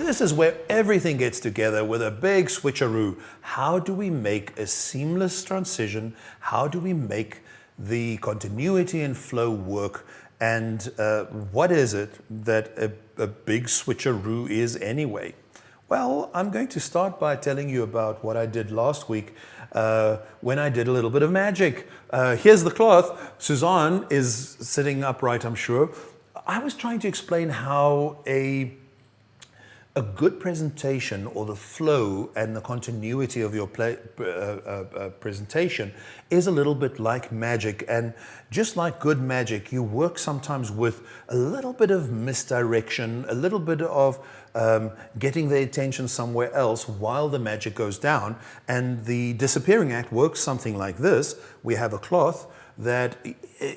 this is where everything gets together with a big switcheroo. How do we make a seamless transition? How do we make the continuity and flow work? And what is it that a big switcheroo is anyway? Well, I'm going to start by telling you about what I did last week when I did a little bit of magic. Here's the cloth. Suzanne is sitting upright, I'm sure. I was trying to explain how a good presentation, or the flow and the continuity of your presentation, is a little bit like magic. And just like good magic, you work sometimes with a little bit of misdirection, a little bit of getting the attention somewhere else while the magic goes down. And the disappearing act works something like this. We have a cloth that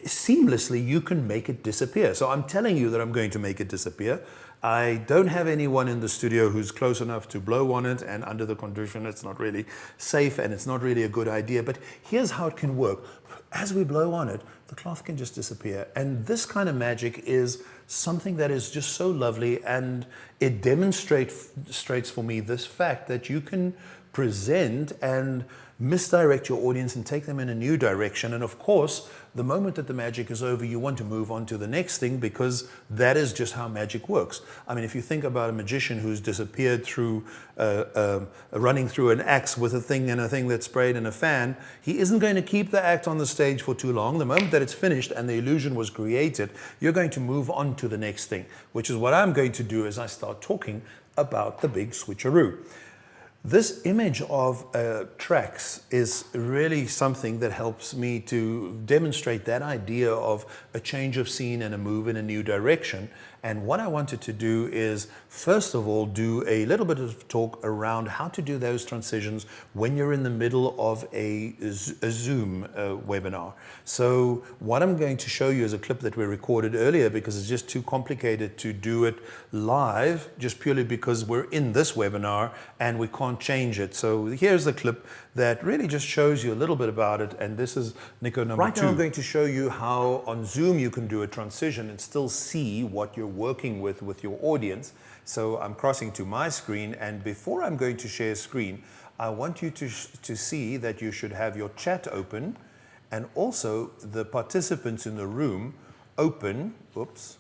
seamlessly you can make it disappear. So I'm telling you that I'm going to make it disappear. I don't have anyone in the studio who's close enough to blow on it, and under the condition it's not really safe and it's not really a good idea. But here's how it can work. As we blow on it, the cloth can just disappear. And this kind of magic is something that is just so lovely, and it demonstrates for me this fact that you can present and misdirect your audience and take them in a new direction. And of course, the moment that the magic is over, you want to move on to the next thing, because that is just how magic works. I mean, if you think about a magician who's disappeared through running through an axe with a thing and a thing that's sprayed in a fan, he isn't going to keep the act on the stage for too long. The moment that it's finished and the illusion was created, you're going to move on to the next thing, which is what I'm going to do as I start talking about the big switcheroo. This image of tracks is really something that helps me to demonstrate that idea of a change of scene and a move in a new direction. And what I wanted to do is, first of all, do a little bit of talk around how to do those transitions when you're in the middle of a Zoom webinar. So what I'm going to show you is a clip that we recorded earlier, because it's just too complicated to do it live, just purely because we're in this webinar and we can't change it. So here's the clip that really just shows you a little bit about it. And this is Nico number 2. Right now I'm going to show you how on Zoom you can do a transition and still see what you're working with your audience. So I'm crossing to my screen, and before I'm going to share screen, I want you to see that you should have your chat open, and also the participants in the room open. Oops.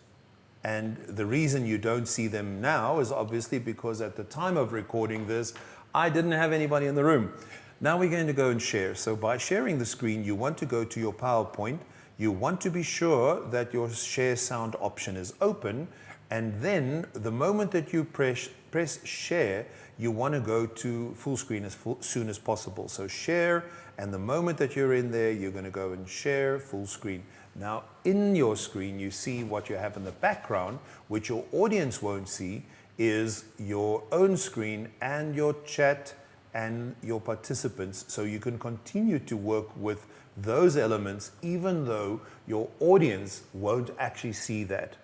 And the reason you don't see them now is obviously because at the time of recording this, I didn't have anybody in the room. Now we're going to go and share. So by sharing the screen, you want to go to your PowerPoint. You want to be sure that your share sound option is open. And then the moment that you press share, you want to go to full screen as soon as possible. So share, and the moment that you're in there, you're going to go and share full screen. Now in your screen, you see what you have in the background, which your audience won't see, is your own screen and your chat and your participants. So you can continue to work with those elements even though your audience won't actually see that.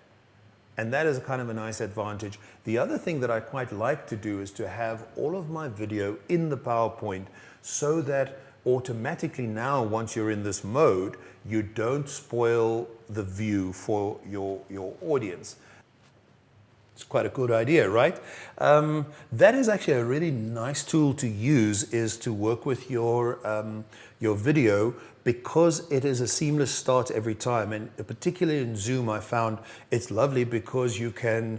And that is kind of a nice advantage. The other thing that I quite like to do is to have all of my video in the PowerPoint, so that automatically now, once you're in this mode, you don't spoil the view for your audience. It's quite a good idea, right? That is actually a really nice tool to use, is to work with your video, because it is a seamless start every time. And particularly in Zoom, I found it's lovely because you can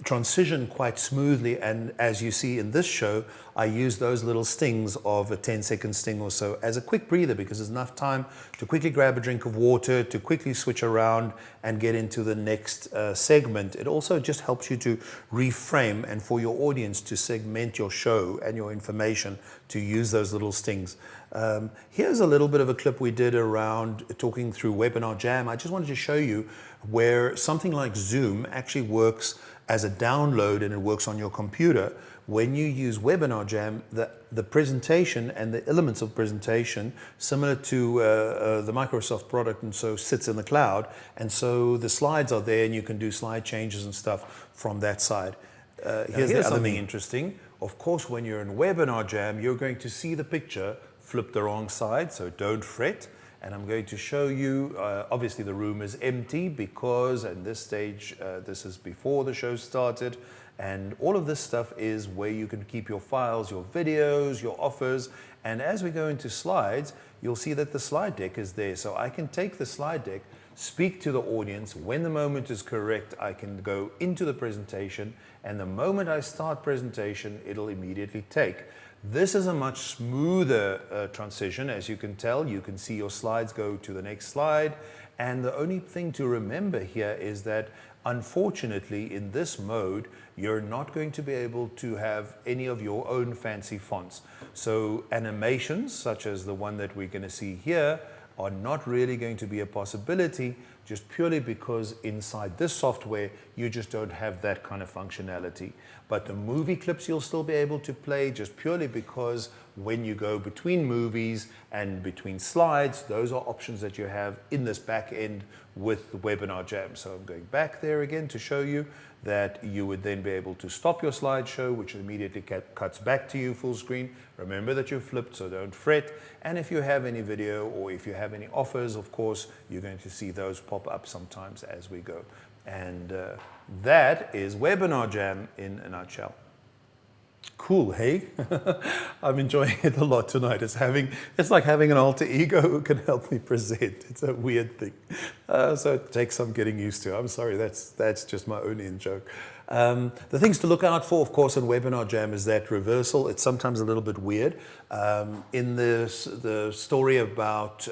transition quite smoothly. And as you see in this show, I use those little stings of a 10-second sting or so as a quick breather, because there's enough time to quickly grab a drink of water, to quickly switch around and get into the next segment. It also just helps you to reframe, and for your audience to segment your show and your information, to use those little stings. Here's a little bit of a clip we did around talking through Webinar Jam. I just wanted to show you where something like Zoom actually works as a download, and it works on your computer. When you use Webinar Jam, the presentation and the elements of presentation, similar to the Microsoft product, and so sits in the cloud. And so the slides are there, and you can do slide changes and stuff from that side. Here's something interesting. Of course, when you're in Webinar Jam, you're going to see the picture flip the wrong side, so don't fret. and I'm going to show you, obviously the room is empty because at this stage, this is before the show started, and all of this stuff is where you can keep your files, your videos, your offers, and as we go into slides, you'll see that the slide deck is there. So I can take the slide deck, speak to the audience. When the moment is correct, I can go into the presentation, and the moment I start presentation, it'll immediately take. This is a much smoother transition. As you can tell, you can see your slides go to the next slide. And the only thing to remember here is that unfortunately, in this mode, you're not going to be able to have any of your own fancy fonts. So animations, such as the one that we're going to see here, are not really going to be a possibility, just purely because inside this software, you just don't have that kind of functionality. But the movie clips you'll still be able to play, just purely because when you go between movies and between slides, those are options that you have in this back end with the Webinar Jam. So I'm going back there again to show you that you would then be able to stop your slideshow, which immediately cuts back to you full screen. Remember that you've flipped, so don't fret. And if you have any video or if you have any offers, of course, you're going to see those pop up sometimes as we go. And that is Webinar Jam in a nutshell. Cool, hey? I'm enjoying it a lot tonight. It's like having an alter ego who can help me present. It's a weird thing. So it takes some getting used to. I'm sorry, that's just my own in-joke. The things to look out for, of course, in Webinar Jam is that reversal. It's sometimes a little bit weird. In the story about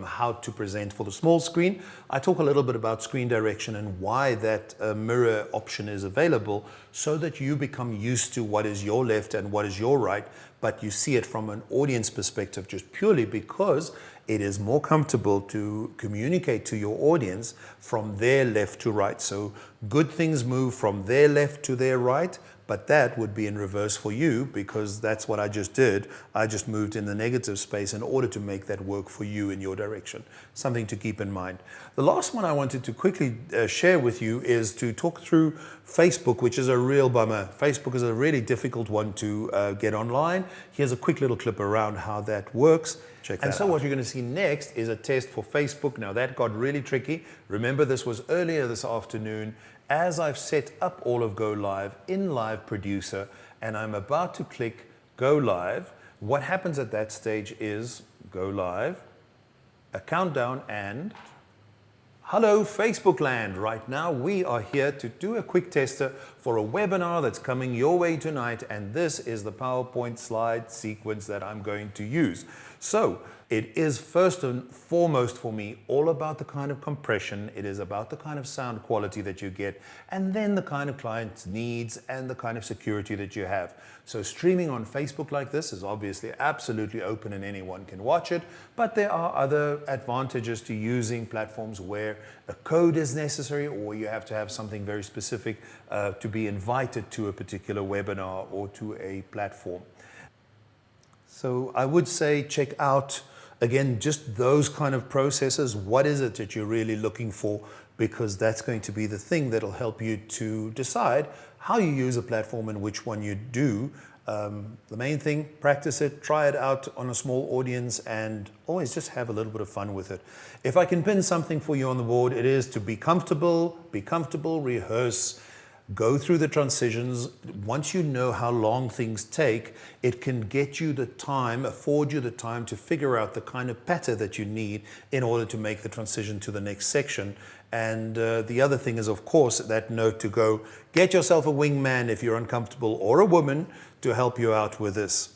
how to present for the small screen, I talk a little bit about screen direction and why that mirror option is available, so that you become used to what is your left and what is your right, but you see it from an audience perspective, just purely because it is more comfortable to communicate to your audience from their left to right. So good things move from their left to their right, but that would be in reverse for you, because that's what I just did. I just moved in the negative space in order to make that work for you in your direction. Something to keep in mind. The last one I wanted to quickly share with you is to talk through Facebook, which is a real bummer. Facebook is a really difficult one to get online. Here's a quick little clip around how that works. Check that out. And so what you're going to see next is a test for Facebook. Now that got really tricky. Remember, this was earlier this afternoon. As I've set up all of Go Live in Live Producer, and I'm about to click Go Live, what happens at that stage is Go Live, a countdown, and hello Facebook land. Right now we are here to do a quick tester for a webinar that's coming your way tonight, and this is the PowerPoint slide sequence that I'm going to use. So it is first and foremost for me all about the kind of compression, it is about the kind of sound quality that you get, and then the kind of client's needs and the kind of security that you have. So streaming on Facebook like this is obviously absolutely open and anyone can watch it, but there are other advantages to using platforms where a code is necessary, or you have to have something very specific to be invited to a particular webinar or to a platform. So I would say check out, again, just those kind of processes. What is it that you're really looking for? Because that's going to be the thing that'll help you to decide how you use a platform and which one you do. The main thing, practice it, try it out on a small audience, and always just have a little bit of fun with it. If I can pin something for you on the board, it is to be comfortable, rehearse, go through the transitions. Once you know how long things take, it can get you the time, afford you the time to figure out the kind of patter that you need in order to make the transition to the next section. And the other thing is, of course, that note to go get yourself a wingman if you're uncomfortable, or a woman to help you out with this.